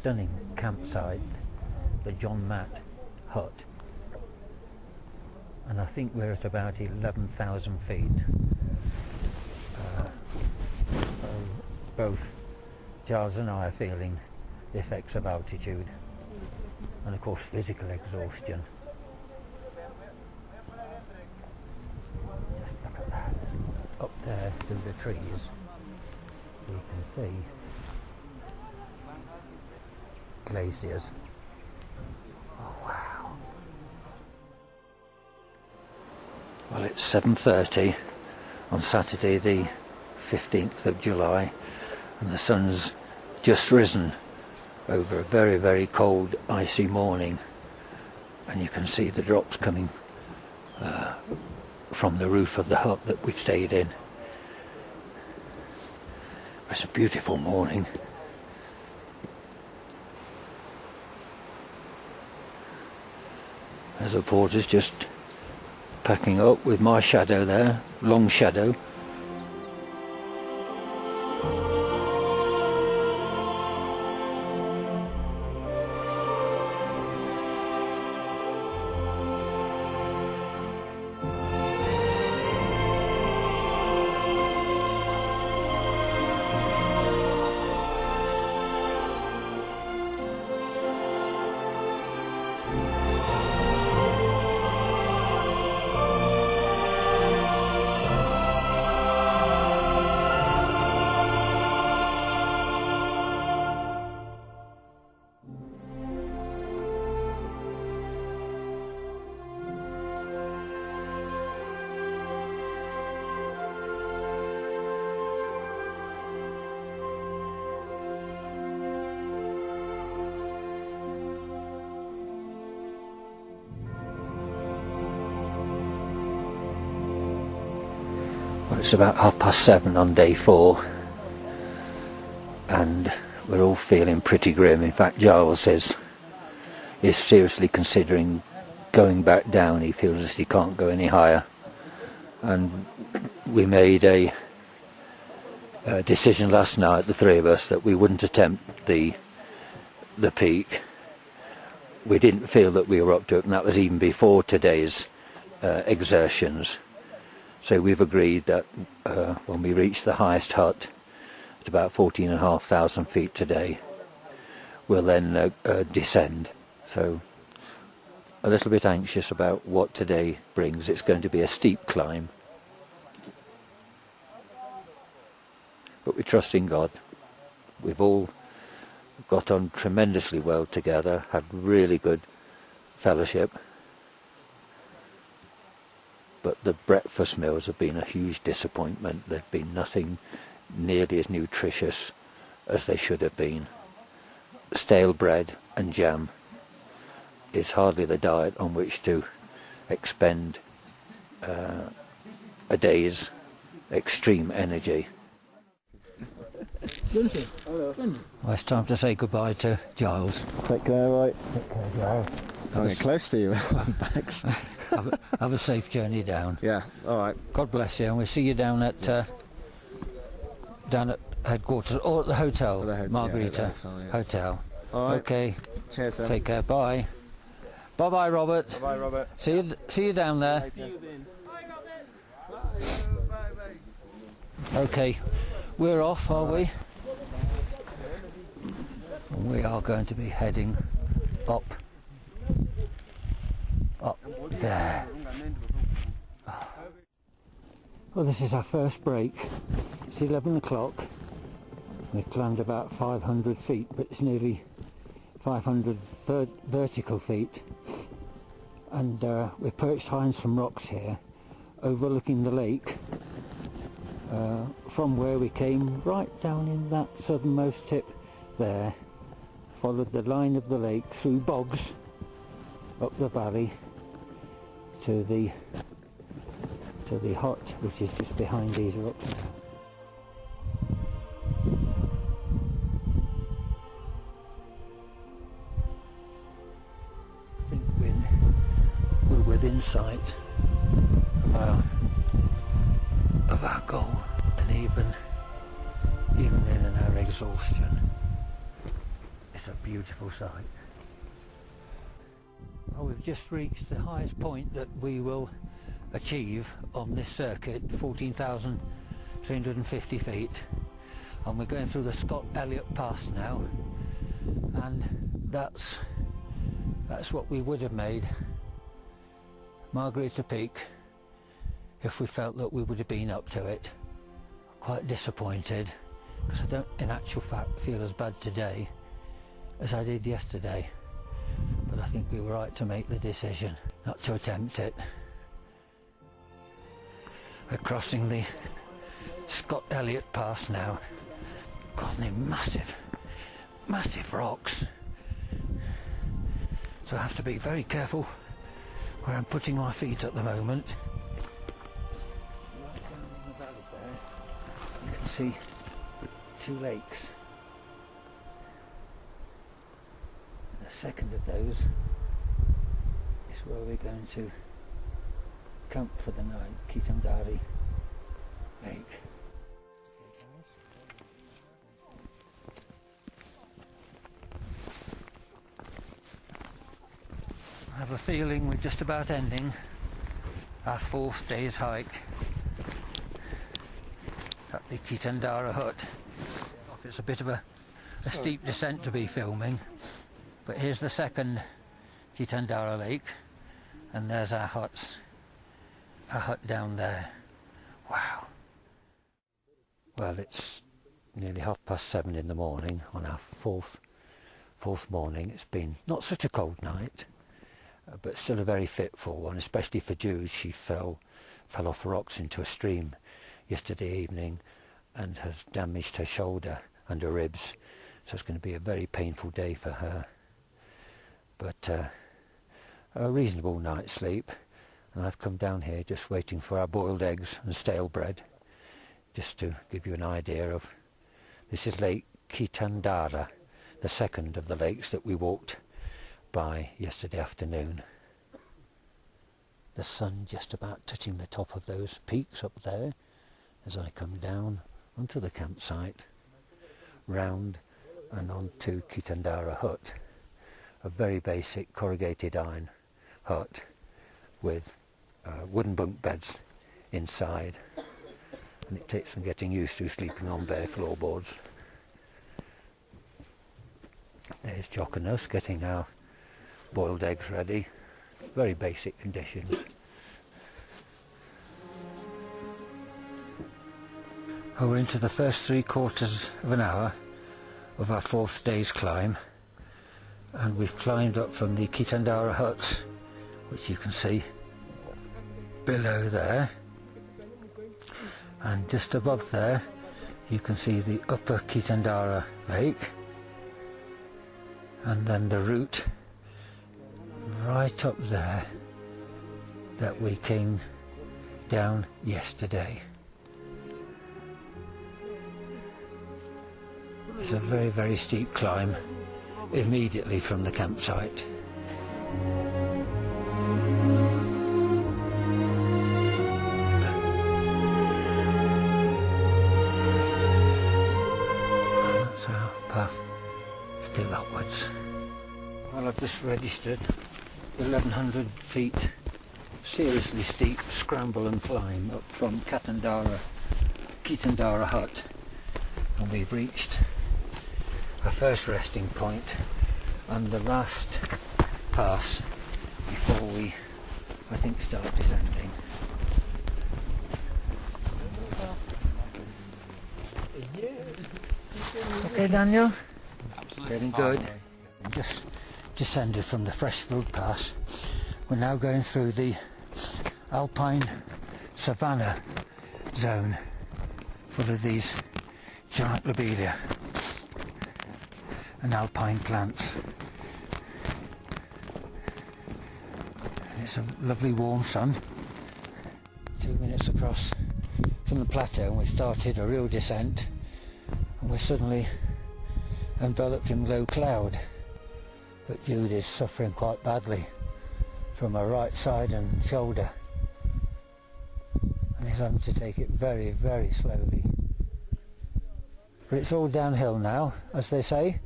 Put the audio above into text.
stunning campsite, the John Matt hut, and I think we're at about 11,000 feet. Both Giles and I are feeling the effects of altitude and of course physical exhaustion. Just look at that. Up there through the trees you can see glaciers. Oh wow. Well, it's 7:30 on Saturday the 15th of July and the sun's just risen over a very, very cold, icy morning, and you can see the drops coming from the roof of the hut that we've stayed in. It's a beautiful morning. As the porter's just packing up with my shadow there, long shadow. Well, it's about 7:30 on day 4 and we're all feeling pretty grim. In fact, Giles is seriously considering going back down. He feels as he can't go any higher, and we made a decision last night, the three of us, that we wouldn't attempt the peak. We didn't feel that we were up to it, and that was even before today's exertions. So we've agreed that when we reach the highest hut at about 14,500 feet today, we'll then descend. So a little bit anxious about what today brings. It's going to be a steep climb, but we trust in God. We've all got on tremendously well together, had really good fellowship, but the breakfast meals have been a huge disappointment. They've been nothing nearly as nutritious as they should have been. Stale bread and jam is hardly the diet on which to expend a day's extreme energy. Well, it's time to say goodbye to Giles. Take care, right? Take care, Giles. I'll get close to you. Thanks. Have a safe journey down. Yeah, alright. God bless you, and we'll see you down at headquarters or at the hotel, Margarita Hotel. All right. Okay. Cheers, sir. Take care. Bye. Bye, bye, Robert. Bye, Robert. See you down there. See you then. Bye, Robert. Bye. Okay, we're off, are we? And we are going to be heading up there. Well, this is our first break. It's 11 o'clock. We've climbed about 500 feet, but it's nearly 500 vertical feet. And we're perched high on some rocks here, overlooking the lake, from where we came, right down in that southernmost tip there. Followed the line of the lake through bogs, up the valley, to the hut, which is just behind these rocks now. I think we're within sight of our goal, and even in our exhaustion, It's a beautiful sight. Well, we've just reached the highest point that we will achieve on this circuit, 14,350 feet, and we're going through the Scott Elliott Pass now, and that's what we would have made Margarita Peak if we felt that we would have been up to it. Quite disappointed, because I don't in actual fact feel as bad today as I did yesterday, but I think we were right to make the decision not to attempt it. We're crossing the Scott Elliott Pass now. God, they're massive, massive rocks. So I have to be very careful where I'm putting my feet at the moment. Right down in the valley there, you can see 2 lakes. And the second of those is where we're going to camp for the night, Kitandari Lake. I have a feeling we're just about ending our 4th day's hike at the Kitandara hut. It's a bit of a steep descent to be filming, but here's the second Kitandara Lake, and there's our hut down there. Wow. Well, it's nearly 7:30 in the morning on our fourth morning. It's been not such a cold night, but still a very fitful one, especially for Jude. She fell off the rocks into a stream yesterday evening and has damaged her shoulder and her ribs, so it's going to be a very painful day for her. But a reasonable night's sleep, and I've come down here just waiting for our boiled eggs and stale bread, just to give you an idea of. This is Lake Kitandara, the second of the lakes that we walked by yesterday afternoon. The sun just about touching the top of those peaks up there as I come down onto the campsite, round and onto Kitandara hut, a very basic corrugated iron hut with wooden bunk beds inside, and it takes some getting used to sleeping on bare floorboards. There's Jock and us getting our boiled eggs ready. Very basic conditions. We're into the first 3/4 of an hour of our 4th day's climb, and we've climbed up from the Kitandara hut, which you can see below there, and just above there you can see the upper Kitandara Lake, and then the route right up there that we came down yesterday. It's a very, very steep climb immediately from the campsite. That's our path, still upwards. Well, I've just registered 1,100 feet seriously steep scramble and climb up from Kitandara hut, and we've reached our first resting point and the last pass before we, I think, start descending. Okay, Daniel? Absolutely. Getting good. Just descended from the Freshfield Pass. We're now going through the alpine savanna zone full of these giant lobelia and alpine plants. It's a lovely warm sun. 2 minutes across from the plateau and we've started a real descent, and we're suddenly enveloped in low cloud. But Jude is suffering quite badly from her right side and shoulder, and he's having to take it very, very slowly. But it's all downhill now, as they say.